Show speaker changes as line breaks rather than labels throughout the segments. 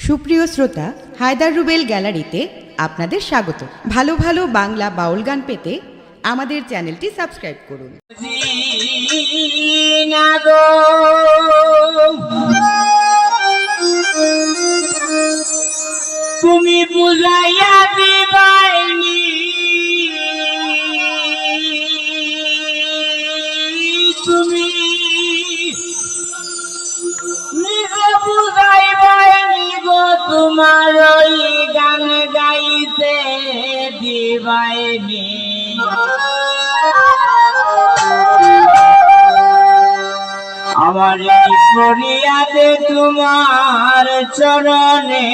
সুপ্রিয় শ্রোতা, হায়দার রুবেল গ্যালারিতে আপনাদের স্বাগত। ভালো ভালো বাংলা বাউল গান পেতে আমাদের চ্যানেলটি সাবস্ক্রাইব করুন।
তুমি বুঝাইয়া দিবাইনি তুমি নিজে বুঝাইবাইনি গো, তোমার ওই গান গাইতে দিবাইনি। আমার এই ফরিয়াদে তোমার চরণে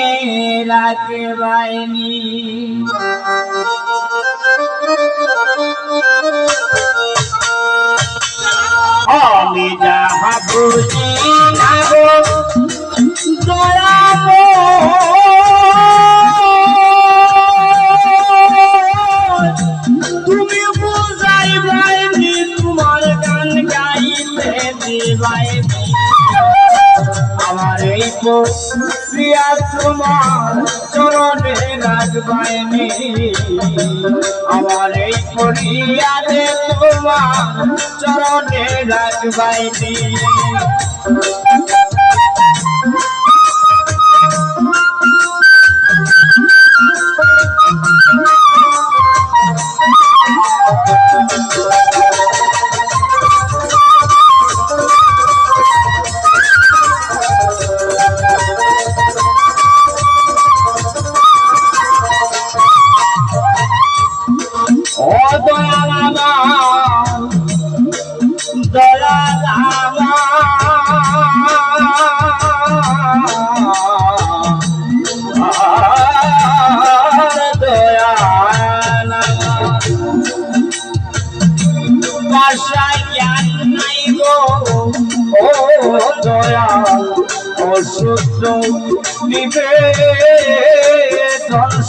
রাখবাইনি। আমি যাহা বুঝি না গো দয়াময়, তুমি বুঝাইবাইনি, তোমার গান গাইতে দিবাইনি। আমার এই প্রিয়া তোমার চরণে রাখবাইনি। আমার এই ফরিয়াদে তোমার চরণে রাখবাইনি। ও দয়াল আমার, দয়াল আমার, দয়াল ভাষায় জ্ঞান নাই গো, ও দয়াল অশুদ্ধ নিবেদন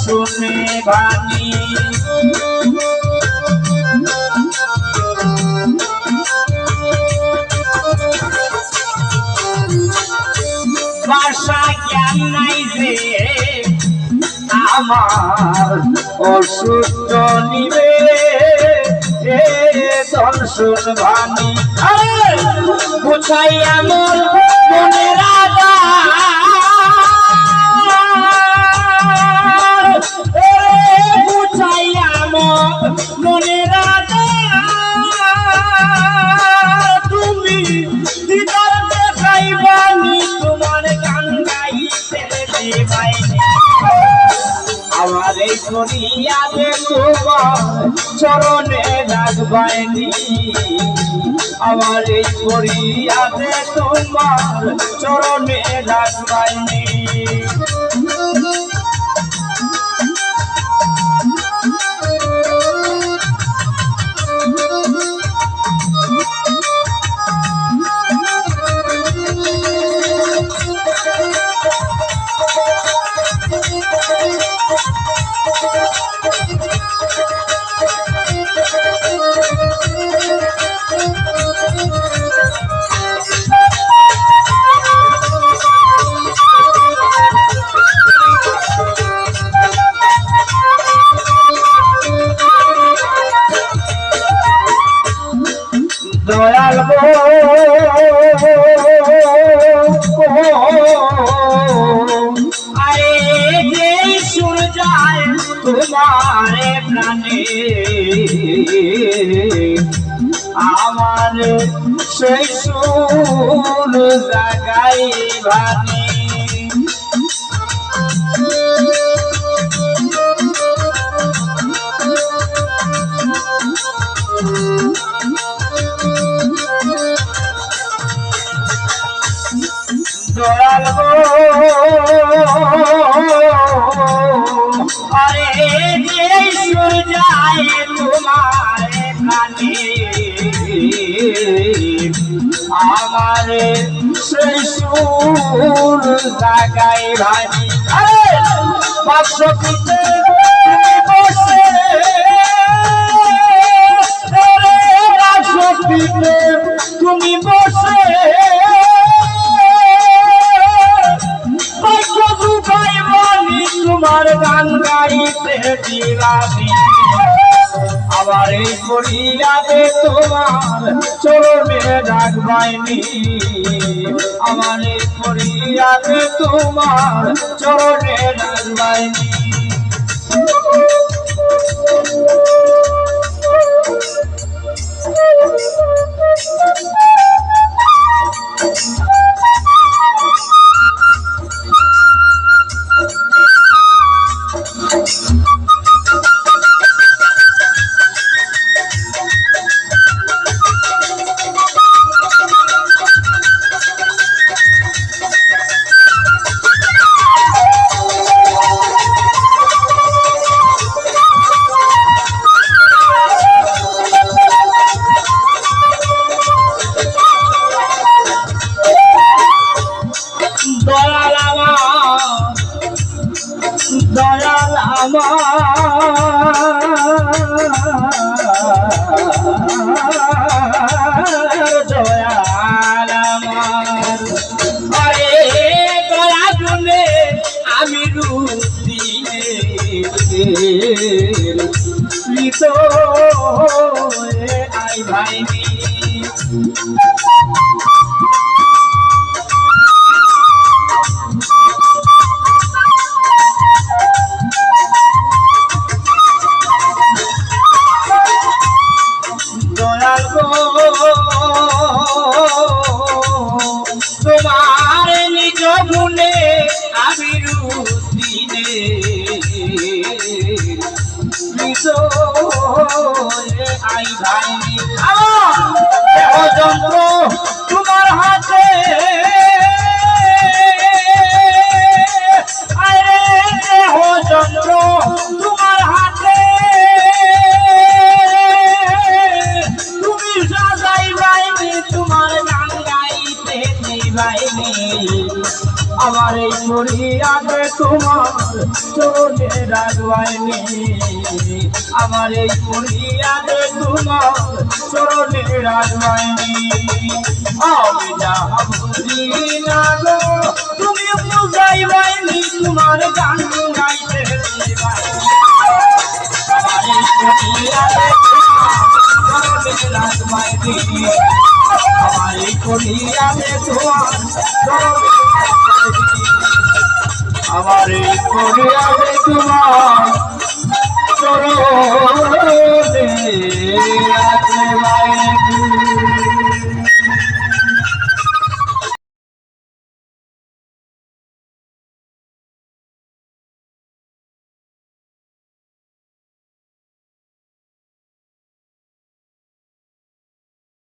শুনে বাণী। ভাষা জ্ঞান নাই যে আমার, অশুদ্ধ নিবেদন শুন বাণী। বুঝাই আমার মনের আধার, বুঝাই আমার মনের আধার, তুমি দিদার দেখাইবানি, তোমার গান গাইতে দিবাইনি। আমার এই ফরিয়াদে তোমার চরণে রাখবাইনি। আমার এই ফরিয়াদে তোমার চরণে রাখবাইনি। দয়াল গো আরে যে সুর যায় তোমার প্রাণে, আমার সেই সুর জাগাই ভানি। দয়াল গো আরে যে সুর যায় তোমার প্রাণে, আমার সেই সুর জাগাই ভানি। বাক্সটিতে তুমি বসে, বাক্সটিতে তুমি বসে, বাক্য তোমার গান গাইতে দিলামি আমার এই করিয়াতে তোমার চরণে রাখবাইনি আমার এই করিয়াতে তোমার চরণে রাখবাইনি দয়াল আমার আরে দয়া গুনে আমি রূপ দিয়ে আই ভাই তোমার নিজ গুণে আমি রুদিনে আই ভাই যন্ত্র তোমার হাতে যন্ত্র তোমার হাতে তুমি সাজাই বাইনি তোমার গান গাইতে বাইনি আমার এই করিয়াতে তোমার চরণে রাখবাইনি আমার এই করিয়াতে তোমার চরণে রাখবাইনি আমি যা বুঝি না গো তুমি বুঝাই বাইনি তোমার গান গাইতে বাইনি আমার এই করিয়াতে চরণে রাখবাইনি আমার এই করিয়াতে তোমার আমার এই করিয়াতে তোমার চরণে